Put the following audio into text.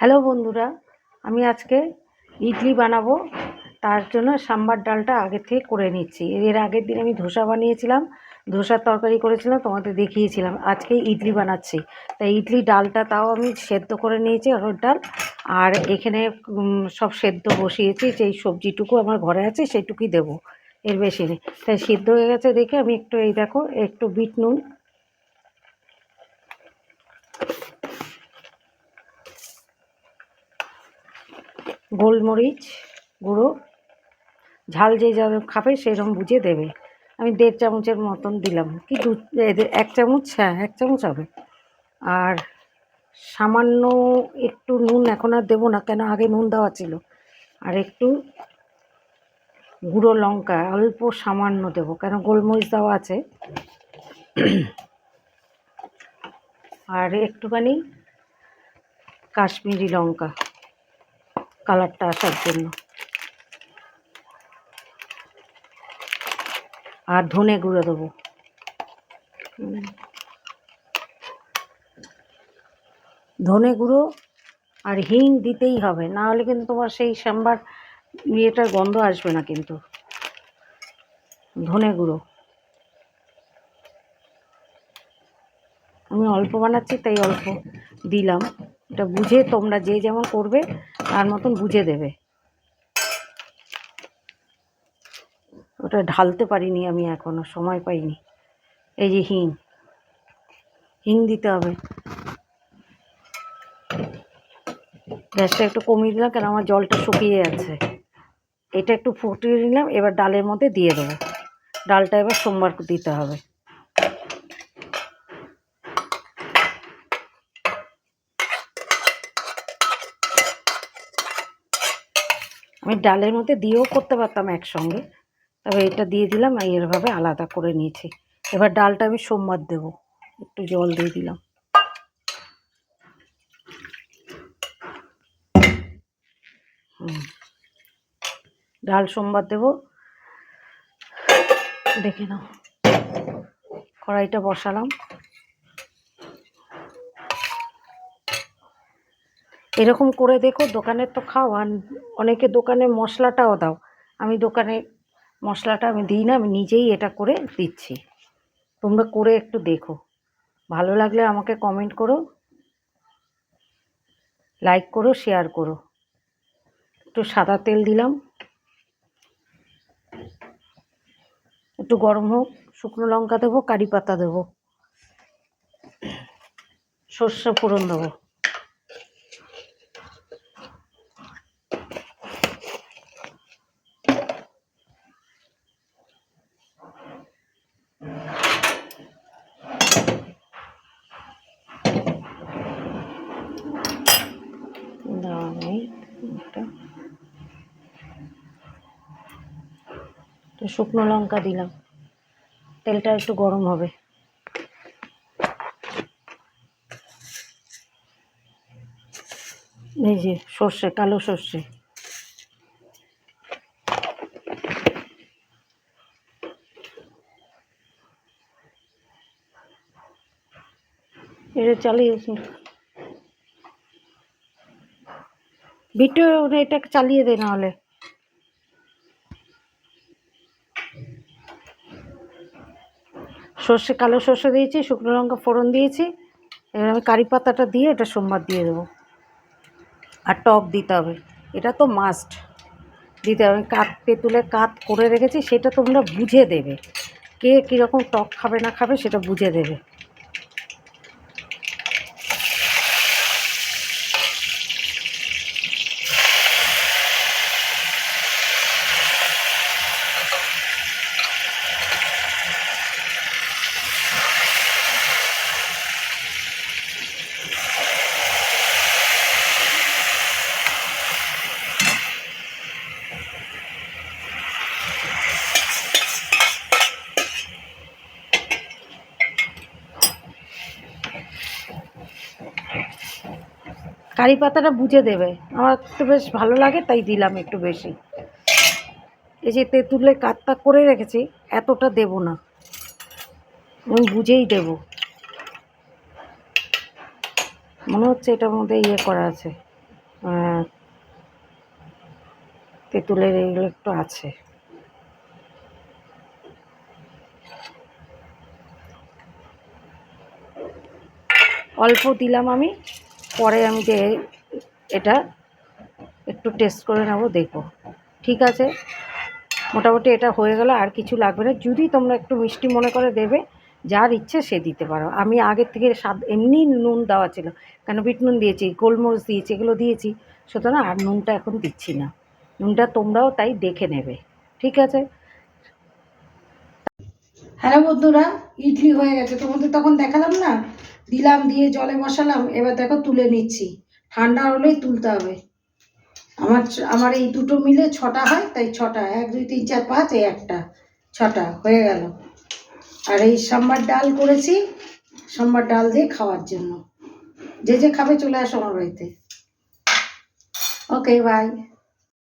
Hello বন্ধুরা, আমি আজকে ইডলি বানাবো। তার জন্য সাম্বার ডালটা আগে থেকে করে নিচ্ছি। এর আগের দিন আমি ধোসা বানিয়েছিলাম, ধোসার তরকারি করেছিলাম, তোমাদের দেখিয়েছিলাম। আজকে ইডলি বানাচ্ছি, তাই ইডলি ডালটা তাও আমি সেদ্ধ করে নিয়েছি, অরহর ডাল। আর এখানে সব সেদ্ধ বসিয়েছি, যেই সবজিটুকু আমার ঘরে আছে সেটুকুই দেবো, এর বেশি নেই। তাই সেদ্ধ হয়ে গেছে দেখে আমি একটু, এই দেখো, একটু বিট নুন, গোলমরিচ গুঁড়ো, ঝাল যে যেরকম খাবে সেরকম বুঝে দেবে। আমি 1.5 চামচের মতন দিলাম, কি 1 চামচ, হ্যাঁ 1 চামচ হবে। আর সামান্য একটু নুন, এখন আর দেবো না, কেন আগে নুন দেওয়া ছিল। আর একটু গুঁড়ো লঙ্কা অল্প সামান্য দেবো, কেন গোলমরিচ দেওয়া আছে। আর একটুখানি কাশ্মীরি লঙ্কা, কালারটা আসার জন্য। আর ধনে গুঁড়ো দেবো। ধনে গুঁড়ো আর হিং দিতেই হবে, না হলে কিন্তু তোমার সেই সাম্বার ইয়েটার গন্ধ আসবে না। কিন্তু ধনে গুঁড়ো আমি অল্প বানাচ্ছি তাই অল্প দিলাম। এটা বুঝে তোমরা যে যেমন করবে তার মতন বুঝে দেবে। ওটা ঢালতে পারিনি আমি, এখনও সময় পাইনি। এই যে হিং, হিং দিতে হবে। গ্যাসটা একটু কমিয়ে দিলাম, কেন আমার জলটা শুকিয়ে যাচ্ছে। এটা একটু ফুটিয়ে নিলাম, এবার ডালের মধ্যে দিয়ে দেবো। ডালটা এবার সোমবার দিতে হবে। আমি ডালের মধ্যে দিয়েও করতে পারতাম একসঙ্গে, তবে এটা দিয়ে দিলাম, এরভাবে আলাদা করে নিয়েছি। এবার ডালটা আমি সোমবার দেবো, একটু জল দিয়ে দিলাম। ডাল সোমবার দেবো। দেখে নাও, কড়াইটা বসালাম। এরকম করে দেখো, দোকানের তো খাও, আর অনেকে দোকানে মশলাটাও দাও। আমি দোকানে মশলাটা আমি দিই না, আমি নিজেই এটা করে দিচ্ছি। তোমরা করে একটু দেখো, ভালো লাগলে আমাকে কমেন্ট করো, লাইক করো, শেয়ার করো। একটু সাদা তেল দিলাম, একটু গরম হোক। শুকনো লঙ্কা দেবো, কারি পাতা দেবো, সর্ষে ফোড়ন দেবো। দেওয়া নেই, শুকনো লঙ্কা দিলাম। তেলটা একটু গরম হবে। এই যে সর্ষে, কালো সর্ষে, এটা চালিয়েছি। বিটু, এটাকে চালিয়ে দে, না হলে। সর্ষে, কালো সর্ষে দিয়েছি, শুকনো লঙ্কা ফোড়ন দিয়েছি। এবার আমি কারি পাতাটা দিয়ে এটা সোমবার দিয়ে দেবো। আর টক দিতে হবে, এটা তো মাস্ট দিতে হবে। তেঁতুলের কাত করে রেখেছি, সেটা তোমরা বুঝে দেবে, কে কীরকম টক খাবে না খাবে সেটা বুঝে দেবে। কারি পাতাটা বুঝে দেবে, আমার একটু বেশ ভালো লাগে তাই দিলাম একটু বেশি। এই যে তেঁতুলের কাতটা করে রেখেছি, এতটা দেব না, আমি বুঝেই দেব। মনে হচ্ছে এটার মধ্যে ইয়ে করা আছে, তেঁতুলের এইগুলো একটু আছে। অল্প দিলাম আমি, পরে আমি এটা একটু টেস্ট করে নেবো, দেখো ঠিক আছে। মোটামুটি এটা হয়ে গেল, আর কিছু লাগবে না। যদি তোমরা একটু মিষ্টি মনে করে দেবে, যার ইচ্ছে সে দিতে পারো। আমি আগের থেকে স্বাদ এমনি নুন দেওয়া ছিল, কেন বিট নুন দিয়েছি, গোলমরিচ দিয়েছি, এগুলো দিয়েছি, সুতরাং আর নুনটা এখন দিচ্ছি না। নুনটা তোমরাও তাই দেখে নেবে, ঠিক আছে। হ্যালো বন্ধুরা, ইডলি হয়ে গেছে, তোমাদের তখন দেখালাম না, দিলাম, দিয়ে জলে বসালাম, এবার দেখো তুলে নিচ্ছি। ঠান্ডা হলেই তুলতে হবে। আমার আমার এই দুটো মিলে 6টা হয়, তাই 6টা, 1 2 3 4 5, এই একটা, 6টা হয়ে গেল। আর এই সাম্বার ডাল করেছি, সাম্বার ডাল দিয়ে খাওয়ার জন্য। যে যে খাবে চলে আসো আমার বাড়িতে। ওকে, বাই।